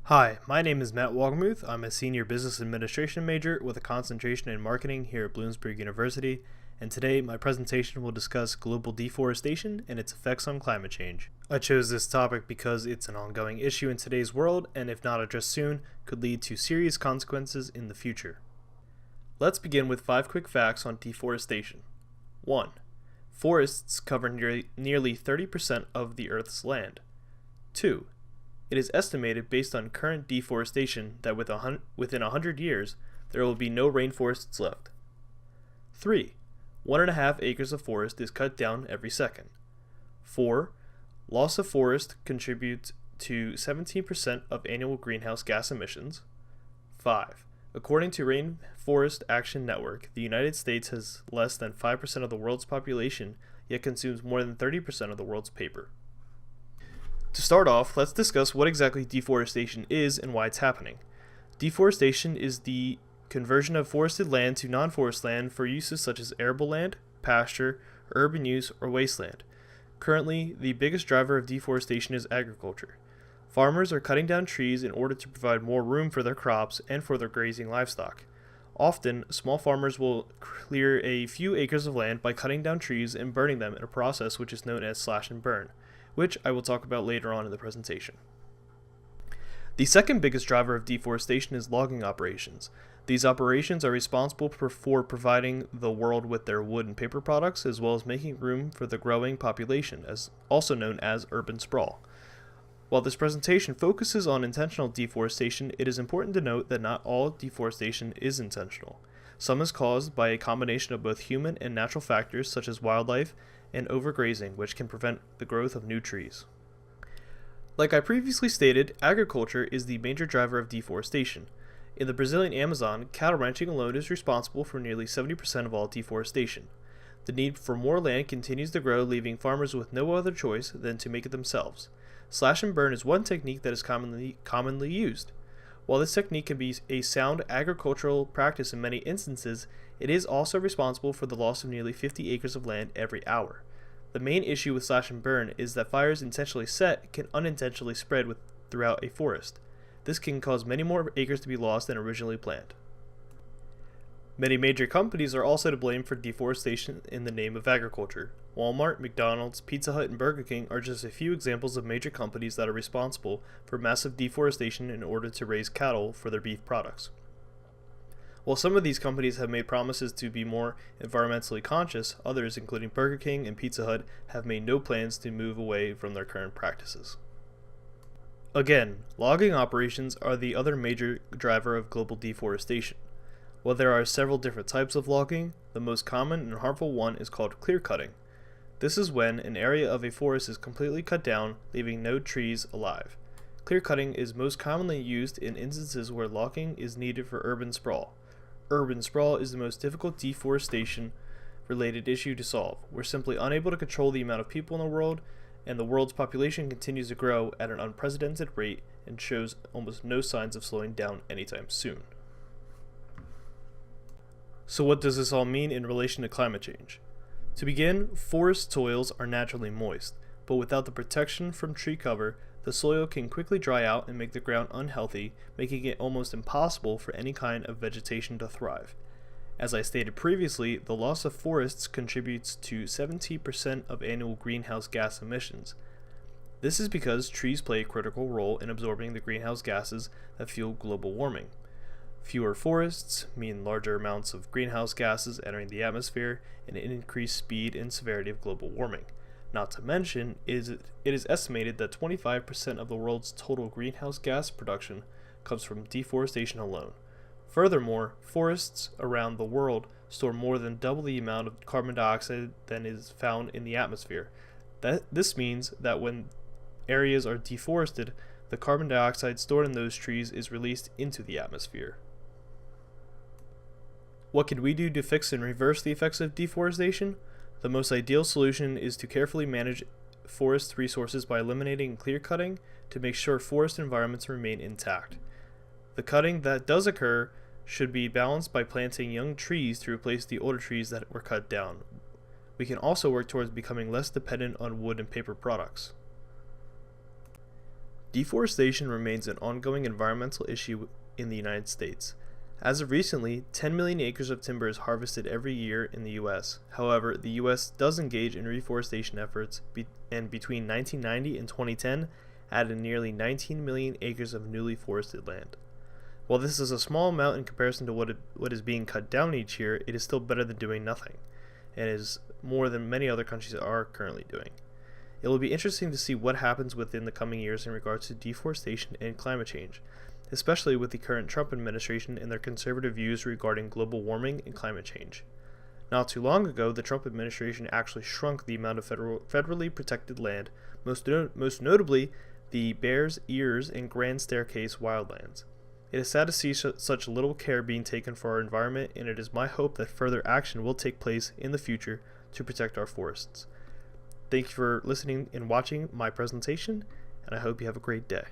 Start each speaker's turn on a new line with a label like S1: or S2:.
S1: Hi, my name is Matt Walgermuth. I'm a senior business administration major with a concentration in marketing here at Bloomsburg University, and today my presentation will discuss global deforestation and its effects on climate change. I chose this topic because it's an ongoing issue in today's world, and if not addressed soon, could lead to serious consequences in the future. Let's begin with 5 quick facts on deforestation. 1. Forests cover nearly 30% of the Earth's land. 2. It is estimated based on current deforestation that within 100 years, there will be no rainforests left. 3. 1.5 acres of forest is cut down every second. 4. Loss of forest contributes to 17% of annual greenhouse gas emissions. 5. According to Rainforest Action Network, the United States has less than 5% of the world's population, yet consumes more than 30% of the world's paper. To start off, let's discuss what exactly deforestation is and why it's happening. Deforestation is the conversion of forested land to non-forest land for uses such as arable land, pasture, urban use, or wasteland. Currently, the biggest driver of deforestation is agriculture. Farmers are cutting down trees in order to provide more room for their crops and for their grazing livestock. Often, small farmers will clear a few acres of land by cutting down trees and burning them in a process which is known as slash and burn, which I will talk about later on in the presentation. The second biggest driver of deforestation is logging operations. These operations are responsible for providing the world with their wood and paper products, as well as making room for the growing population, also known as urban sprawl. While this presentation focuses on intentional deforestation, it is important to note that not all deforestation is intentional. Some is caused by a combination of both human and natural factors such as wildlife and overgrazing, which can prevent the growth of new trees. Like I previously stated, agriculture is the major driver of deforestation. In the Brazilian Amazon, cattle ranching alone is responsible for nearly 70% of all deforestation. The need for more land continues to grow, leaving farmers with no other choice than to make it themselves. Slash and burn is one technique that is commonly used. While this technique can be a sound agricultural practice in many instances, it is also responsible for the loss of nearly 50 acres of land every hour. The main issue with slash and burn is that fires intentionally set can unintentionally spread throughout a forest. This can cause many more acres to be lost than originally planned. Many major companies are also to blame for deforestation in the name of agriculture. Walmart, McDonald's, Pizza Hut, and Burger King are just a few examples of major companies that are responsible for massive deforestation in order to raise cattle for their beef products. While some of these companies have made promises to be more environmentally conscious, others, including Burger King and Pizza Hut, have made no plans to move away from their current practices. Again, logging operations are the other major driver of global deforestation. While there are several different types of logging, the most common and harmful one is called clear cutting. This is when an area of a forest is completely cut down, leaving no trees alive. Clear cutting is most commonly used in instances where logging is needed for urban sprawl. Urban sprawl is the most difficult deforestation-related issue to solve. We're simply unable to control the amount of people in the world, and the world's population continues to grow at an unprecedented rate and shows almost no signs of slowing down anytime soon. So what does this all mean in relation to climate change? To begin, forest soils are naturally moist, but without the protection from tree cover, the soil can quickly dry out and make the ground unhealthy, making it almost impossible for any kind of vegetation to thrive. As I stated previously, the loss of forests contributes to 70% of annual greenhouse gas emissions. This is because trees play a critical role in absorbing the greenhouse gases that fuel global warming. Fewer forests mean larger amounts of greenhouse gases entering the atmosphere and an increased speed and severity of global warming. Not to mention, it is estimated that 25% of the world's total greenhouse gas production comes from deforestation alone. Furthermore, forests around the world store more than double the amount of carbon dioxide than is found in the atmosphere. This means that when areas are deforested, the carbon dioxide stored in those trees is released into the atmosphere. What can we do to fix and reverse the effects of deforestation? The most ideal solution is to carefully manage forest resources by eliminating clear cutting to make sure forest environments remain intact. The cutting that does occur should be balanced by planting young trees to replace the older trees that were cut down. We can also work towards becoming less dependent on wood and paper products. Deforestation remains an ongoing environmental issue in the United States. As of recently, 10 million acres of timber is harvested every year in the U.S. However, the U.S. does engage in reforestation efforts, and between 1990 and 2010 added nearly 19 million acres of newly forested land. While this is a small amount in comparison to what is being cut down each year, it is still better than doing nothing, and is more than many other countries are currently doing. It will be interesting to see what happens within the coming years in regards to deforestation and climate change, especially with the current Trump administration and their conservative views regarding global warming and climate change. Not too long ago, the Trump administration actually shrunk the amount of federally protected land, most notably the Bears Ears and Grand Staircase wildlands. It is sad to see such little care being taken for our environment, and it is my hope that further action will take place in the future to protect our forests. Thank you for listening and watching my presentation, and I hope you have a great day.